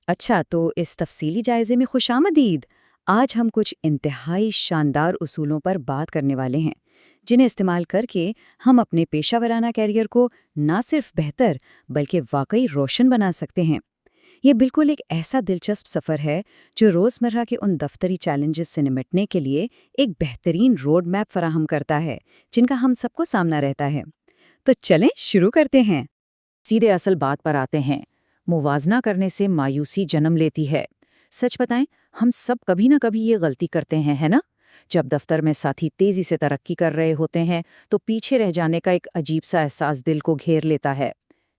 اچھا، تو اس تفصیلی جائزے میں خوش آمدید۔ آج ہم کچھ انتہائی شاندار اصولوں پر بات کرنے والے ہیں جنہیں استعمال کر کے ہم اپنے پیشہ ورانہ کیریئر کو نہ صرف بہتر بلکہ واقعی روشن بنا سکتے ہیں۔ یہ بالکل ایک ایسا دلچسپ سفر ہے جو روزمرہ کے ان دفتری چیلنجز سے نمٹنے کے لیے ایک بہترین روڈ میپ فراہم کرتا ہے جن کا ہم سب کو سامنا رہتا ہے۔ تو چلیں شروع کرتے ہیں۔ سیدھے اصل بات پر آتے ہیں۔ موازنہ کرنے سے مایوسی جنم لیتی ہے۔ سچ بتائیں، ہم سب کبھی نہ کبھی یہ غلطی کرتے ہیں، ہے نا؟ جب دفتر میں ساتھی تیزی سے ترقی کر رہے ہوتے ہیں تو پیچھے رہ جانے کا ایک عجیب سا احساس دل کو گھیر لیتا ہے۔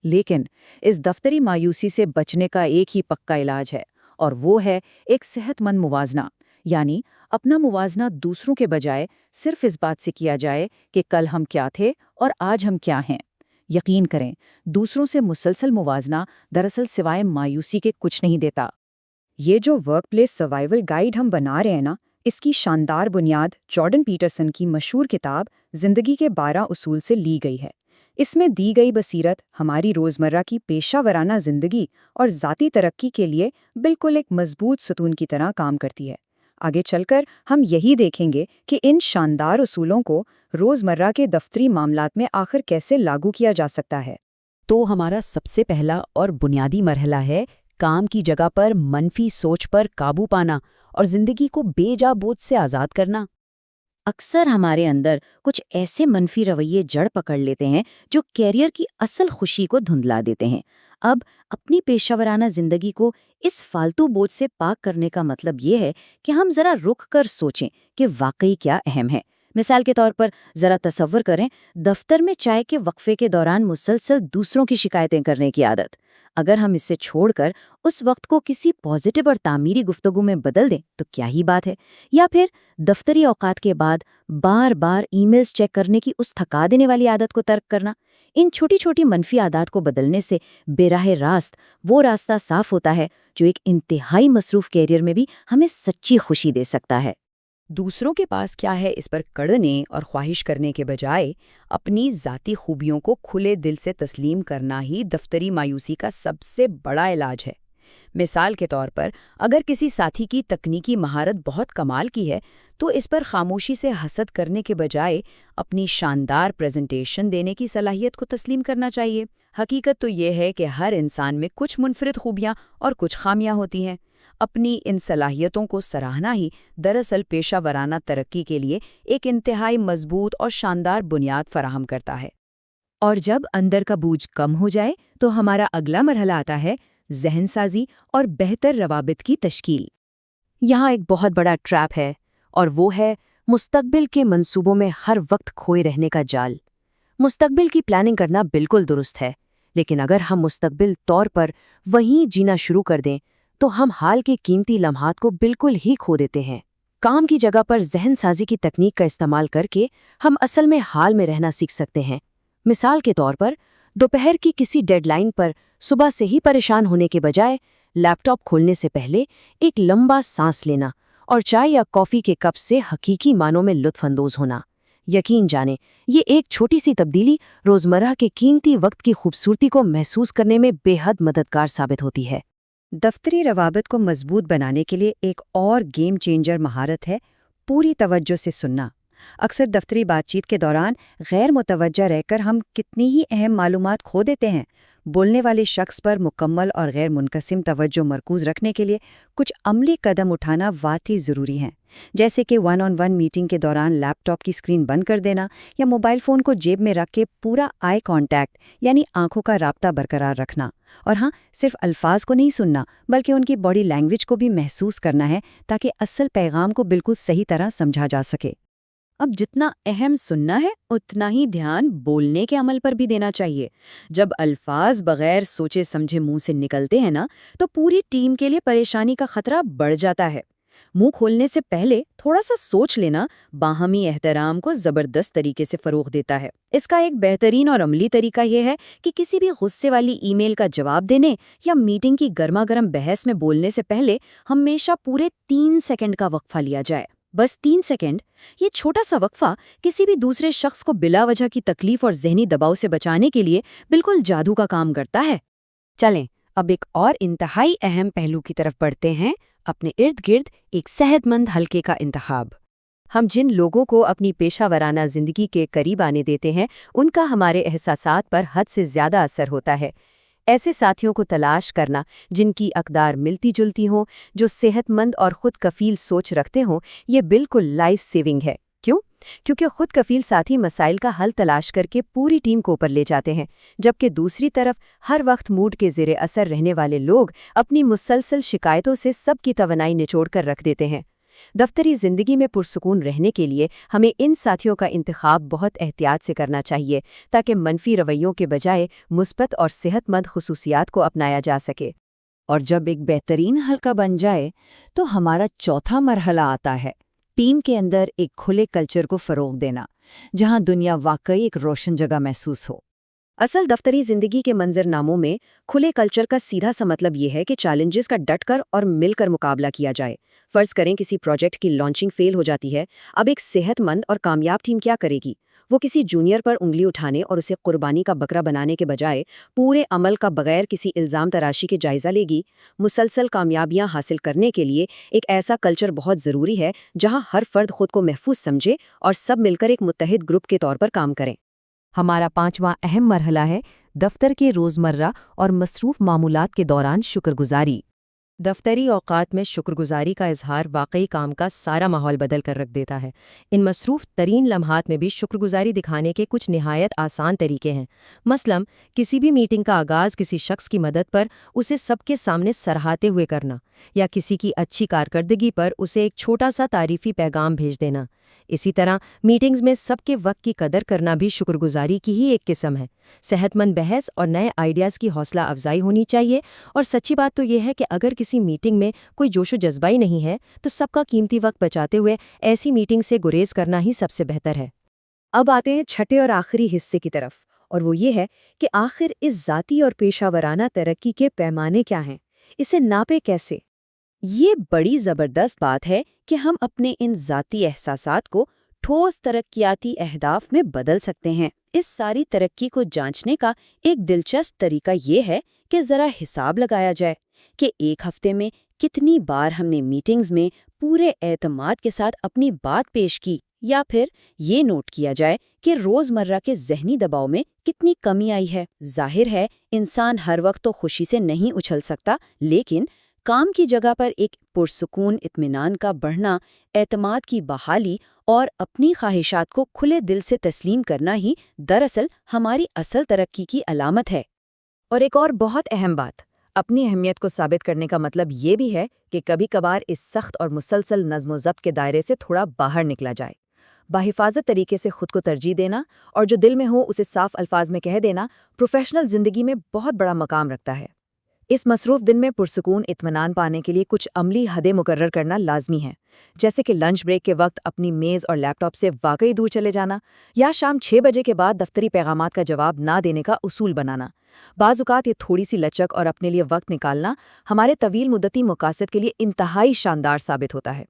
لیکن اس دفتری مایوسی سے بچنے کا ایک ہی پکا علاج ہے، اور وہ ہے ایک صحت مند موازنہ۔ یعنی اپنا موازنہ دوسروں کے بجائے صرف اس بات سے کیا جائے کہ کل ہم کیا تھے اور آج ہم کیا ہیں۔ یقین کریں، دوسروں سے مسلسل موازنہ دراصل سوائے مایوسی کے کچھ نہیں دیتا۔ یہ جو ورک پلیس سروائیول گائیڈ ہم بنا رہے ہیں نا، اس کی شاندار بنیاد جارڈن پیٹرسن کی مشہور کتاب زندگی کے 12 اصول سے لی گئی ہے۔ اس میں دی گئی بصیرت ہماری روزمرہ کی پیشہ ورانہ زندگی اور ذاتی ترقی کے لیے بالکل ایک مضبوط ستون کی طرح کام کرتی ہے۔ آگے چل کر ہم یہی دیکھیں گے کہ ان شاندار اصولوں کو روزمرہ کے دفتری معاملات میں آخر کیسے لاگو کیا جا سکتا ہے۔ تو ہمارا سب سے پہلا اور بنیادی مرحلہ ہے کام کی جگہ پر منفی سوچ پر قابو پانا اور زندگی کو بے جا بوجھ سے آزاد کرنا۔ اکثر ہمارے اندر کچھ ایسے منفی رویے جڑ پکڑ لیتے ہیں جو کیریئر کی اصل خوشی کو دھندلا دیتے ہیں۔ اب اپنی پیشہ ورانہ زندگی کو اس فالتو بوجھ سے پاک کرنے کا مطلب یہ ہے کہ ہم ذرا رک کر سوچیں کہ واقعی کیا اہم ہے۔ مثال کے طور پر ذرا تصور کریں، دفتر میں چائے کے وقفے کے دوران مسلسل دوسروں کی شکایتیں کرنے کی عادت۔ اگر ہم اسے چھوڑ کر اس وقت کو کسی پازیٹیو اور تعمیری گفتگو میں بدل دیں تو کیا ہی بات ہے۔ یا پھر دفتری اوقات کے بعد بار بار ای میلز چیک کرنے کی اس تھکا دینے والی عادت کو ترک کرنا۔ ان چھوٹی چھوٹی منفی عادات کو بدلنے سے براہ راست وہ راستہ صاف ہوتا ہے جو ایک انتہائی مصروف کیریئر میں بھی ہمیں سچی خوشی دے سکتا ہے۔ دوسروں کے پاس کیا ہے اس پر کڑنے اور خواہش کرنے کے بجائے اپنی ذاتی خوبیوں کو کھلے دل سے تسلیم کرنا ہی دفتری مایوسی کا سب سے بڑا علاج ہے۔ مثال کے طور پر، اگر کسی ساتھی کی تکنیکی مہارت بہت کمال کی ہے تو اس پر خاموشی سے حسد کرنے کے بجائے اپنی شاندار پریزنٹیشن دینے کی صلاحیت کو تسلیم کرنا چاہیے۔ حقیقت تو یہ ہے کہ ہر انسان میں کچھ منفرد خوبیاں اور کچھ خامیاں ہوتی ہیں۔ اپنی ان صلاحیتوں کو سراہنا ہی دراصل پیشہ ورانہ ترقی کے لیے ایک انتہائی مضبوط اور شاندار بنیاد فراہم کرتا ہے۔ اور جب اندر کا بوجھ کم ہو جائے تو ہمارا اگلا مرحلہ آتا ہے ذہن سازی اور بہتر روابط کی تشکیل۔ یہاں ایک بہت بڑا ٹریپ ہے، اور وہ ہے مستقبل کے منصوبوں میں ہر وقت کھوئے رہنے کا جال۔ مستقبل کی پلاننگ کرنا بالکل درست ہے، لیکن اگر ہم مستقبل طور پر وہیں جینا شروع کر دیں تو ہم حال کے قیمتی لمحات کو بالکل ہی کھو دیتے ہیں۔ کام کی جگہ پر ذہن سازی کی تکنیک کا استعمال کر کے ہم اصل میں حال میں رہنا سیکھ سکتے ہیں۔ مثال کے طور پر، دوپہر کی کسی ڈیڈ لائن پر صبح سے ہی پریشان ہونے کے بجائے لیپ ٹاپ کھولنے سے پہلے ایک لمبا سانس لینا اور چائے یا کافی کے کپ سے حقیقی معنوں میں لطف اندوز ہونا۔ یقین جانیں، یہ ایک چھوٹی سی تبدیلی روزمرہ کے قیمتی وقت کی خوبصورتی کو محسوس کرنے میں بے حد مددگار ثابت ہوتی ہے۔ دفتری روابط کو مضبوط بنانے کے لیے ایک اور گیم چینجر مہارت ہے پوری توجہ سے سننا۔ اکثر دفتری بات چیت کے دوران غیر متوجہ رہ کر ہم کتنی ہی اہم معلومات کھو دیتے ہیں۔ بولنے والے شخص پر مکمل اور غیر منقسم توجہ مرکوز رکھنے کے لیے کچھ عملی قدم اٹھانا واقعی ضروری ہیں، جیسے کہ 1-on-1 میٹنگ کے دوران لیپ ٹاپ کی اسکرین بند کر دینا یا موبائل فون کو جیب میں رکھ کے پورا آئی کانٹیکٹ یعنی آنکھوں کا رابطہ برقرار رکھنا۔ اور ہاں، صرف الفاظ کو نہیں سننا بلکہ ان کی باڈی لینگویج کو بھی محسوس کرنا ہے تاکہ اصل پیغام کو بالکل صحیح طرح سمجھا جا سکے۔ اب جتنا اہم سننا ہے اتنا ہی دھیان بولنے کے عمل پر بھی دینا چاہیے۔ جب الفاظ بغیر سوچے سمجھے منہ سے نکلتے ہیں نا تو پوری ٹیم کے لیے پریشانی کا خطرہ بڑھ جاتا ہے۔ منہ کھولنے سے پہلے تھوڑا سا سوچ لینا باہمی احترام کو زبردست طریقے سے فروغ دیتا ہے۔ اس کا ایک بہترین اور عملی طریقہ یہ ہے کہ کسی بھی غصے والی ای میل کا جواب دینے یا میٹنگ کی گرما گرم بحث میں بولنے سے پہلے ہمیشہ پورے 3 سیکنڈ کا وقفہ لیا جائے۔ بس 3 سیکنڈ۔ یہ چھوٹا سا وقفہ کسی بھی دوسرے شخص کو بلا وجہ کی تکلیف اور ذہنی دباؤ سے بچانے کے لیے بالکل جادو کا کام کرتا ہے۔ چلیں اب ایک اور انتہائی اہم پہلو کی طرف بڑھتے ہیں، اپنے ارد گرد ایک صحت مند حلقے کا انتخاب۔ ہم جن لوگوں کو اپنی پیشہ ورانہ زندگی کے قریب آنے دیتے ہیں، ان کا ہمارے احساسات پر حد سے زیادہ اثر ہوتا ہے۔ ایسے ساتھیوں کو تلاش کرنا جن کی اقدار ملتی جلتی ہوں، جو صحت مند اور خود کفیل سوچ رکھتے ہوں، یہ بالکل لائف سیونگ ہے۔ کیوں؟ کیونکہ خود کفیل ساتھی مسائل کا حل تلاش کر کے پوری ٹیم کو اوپر لے جاتے ہیں، جبکہ دوسری طرف ہر وقت موڈ کے زیر اثر رہنے والے لوگ اپنی مسلسل شکایتوں سے سب کی توانائی نچوڑ کر رکھ دیتے ہیں۔ دفتری زندگی میں پرسکون رہنے کے لیے ہمیں ان ساتھیوں کا انتخاب بہت احتیاط سے کرنا چاہیے تاکہ منفی رویوں کے بجائے مثبت اور صحت مند خصوصیات کو اپنایا جا سکے۔ اور جب ایک بہترین حلقہ بن جائے تو ہمارا چوتھا مرحلہ آتا ہے، ٹیم کے اندر ایک کھلے کلچر کو فروغ دینا، جہاں دنیا واقعی ایک روشن جگہ محسوس ہو۔ اصل دفتری زندگی کے منظرناموں میں کھلے کلچر کا سیدھا سا مطلب یہ ہے کہ چیلنجز کا ڈٹ کر اور مل کر مقابلہ کیا جائے۔ فرض کریں کسی پروجیکٹ کی لانچنگ فیل ہو جاتی ہے، اب ایک صحت مند اور کامیاب ٹیم کیا کرے گی؟ وہ کسی جونیئر پر انگلی اٹھانے اور اسے قربانی کا بکرا بنانے کے بجائے پورے عمل کا بغیر کسی الزام تراشی کے جائزہ لے گی۔ مسلسل کامیابیاں حاصل کرنے کے لیے ایک ایسا کلچر بہت ضروری ہے جہاں ہر فرد خود کو محفوظ سمجھے اور سب مل کر ایک متحد گروپ کے طور پر کام کریں۔ ہمارا پانچواں اہم مرحلہ ہے دفتر کے روزمرہ اور مصروف معمولات کے دوران شکر گزاری۔ دفتری اوقات میں شکر گزاری کا اظہار واقعی کام کا سارا ماحول بدل کر رکھ دیتا ہے۔ ان مصروف ترین لمحات میں بھی شکر گزاری دکھانے کے کچھ نہایت آسان طریقے ہیں۔ مثلاً کسی بھی میٹنگ کا آغاز کسی شخص کی مدد پر اسے سب کے سامنے سراہتے ہوئے کرنا، یا کسی کی اچھی کارکردگی پر اسے ایک چھوٹا سا تعریفی پیغام بھیج دینا۔ اسی طرح میٹنگز میں سب کے وقت کی قدر کرنا بھی شکر گزاری کی ہی ایک قسم ہے۔ صحت مند بحث اور نئے آئیڈیاز کی حوصلہ افزائی ہونی چاہیے، اور سچی بات تو یہ ہے کہ اگر کسی میٹنگ میں کوئی جوش و جذبہ ہی نہیں ہے تو سب کا قیمتی وقت بچاتے ہوئے ایسی میٹنگ سے گریز کرنا ہی سب سے بہتر ہے۔ اب آتے ہیں چھٹے اور آخری حصے کی طرف، اور وہ یہ ہے کہ آخر اس ذاتی اور پیشہ ورانہ ترقی کے پیمانے کیا ہیں؟ اسے ناپے کیسے؟ یہ بڑی زبردست بات ہے کہ ہم اپنے ان ذاتی احساسات کو ٹھوس ترقیاتی اہداف میں بدل سکتے ہیں۔ اس ساری ترقی کو جانچنے کا ایک دلچسپ طریقہ یہ ہے کہ ذرا حساب لگایا جائے کہ ایک ہفتے میں کتنی بار ہم نے میٹنگز میں پورے اعتماد کے ساتھ اپنی بات پیش کی، یا پھر یہ نوٹ کیا جائے کہ روزمرہ کے ذہنی دباؤ میں کتنی کمی آئی ہے۔ ظاہر ہے انسان ہر وقت تو خوشی سے نہیں اچھل سکتا، لیکن کام کی جگہ پر ایک پرسکون اطمینان کا بڑھنا، اعتماد کی بحالی اور اپنی خواہشات کو کھلے دل سے تسلیم کرنا ہی دراصل ہماری اصل ترقی کی علامت ہے۔ اور ایک اور بہت اہم بات، اپنی اہمیت کو ثابت کرنے کا مطلب یہ بھی ہے کہ کبھی کبھار اس سخت اور مسلسل نظم و ضبط کے دائرے سے تھوڑا باہر نکلا جائے۔ باحفاظت طریقے سے خود کو ترجیح دینا اور جو دل میں ہو اسے صاف الفاظ میں کہہ دینا پروفیشنل زندگی میں بہت بڑا مقام رکھتا ہے۔ اس مصروف دن میں پرسکون اطمینان پانے کے لیے کچھ عملی حدیں مقرر کرنا لازمی ہے، جیسے کہ لنچ بریک کے وقت اپنی میز اور لیپ ٹاپ سے واقعی دور چلے جانا، یا شام 6 بجے کے بعد دفتری پیغامات کا جواب نہ دینے کا اصول بنانا۔ بعض اوقات یہ تھوڑی سی لچک اور اپنے لیے وقت نکالنا ہمارے طویل مدتی مقاصد کے لیے انتہائی شاندار ثابت ہوتا ہے،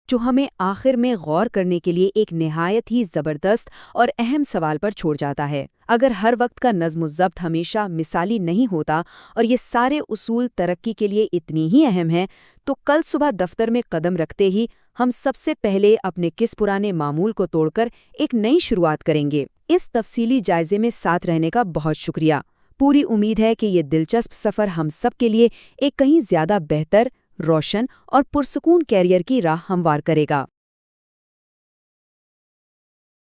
جو ہمیں آخر میں غور کرنے کے لیے ایک نہایت ہی زبردست اور اہم سوال پر چھوڑ جاتا ہے۔ اگر ہر وقت کا نظم و ضبط ہمیشہ مثالی نہیں ہوتا اور یہ سارے اصول ترقی کے لیے اتنی ہی اہم ہیں، تو کل صبح دفتر میں قدم رکھتے ہی ہم سب سے پہلے اپنے کس پرانے معمول کو توڑ کر ایک نئی شروعات کریں گے؟ اس تفصیلی جائزے میں ساتھ رہنے کا بہت شکریہ۔ پوری امید ہے کہ یہ دلچسپ سفر ہم سب کے لیے ایک کہیں زیادہ بہتر، روشن اور پرسکون کیریئر کی راہ ہموار کرے گا۔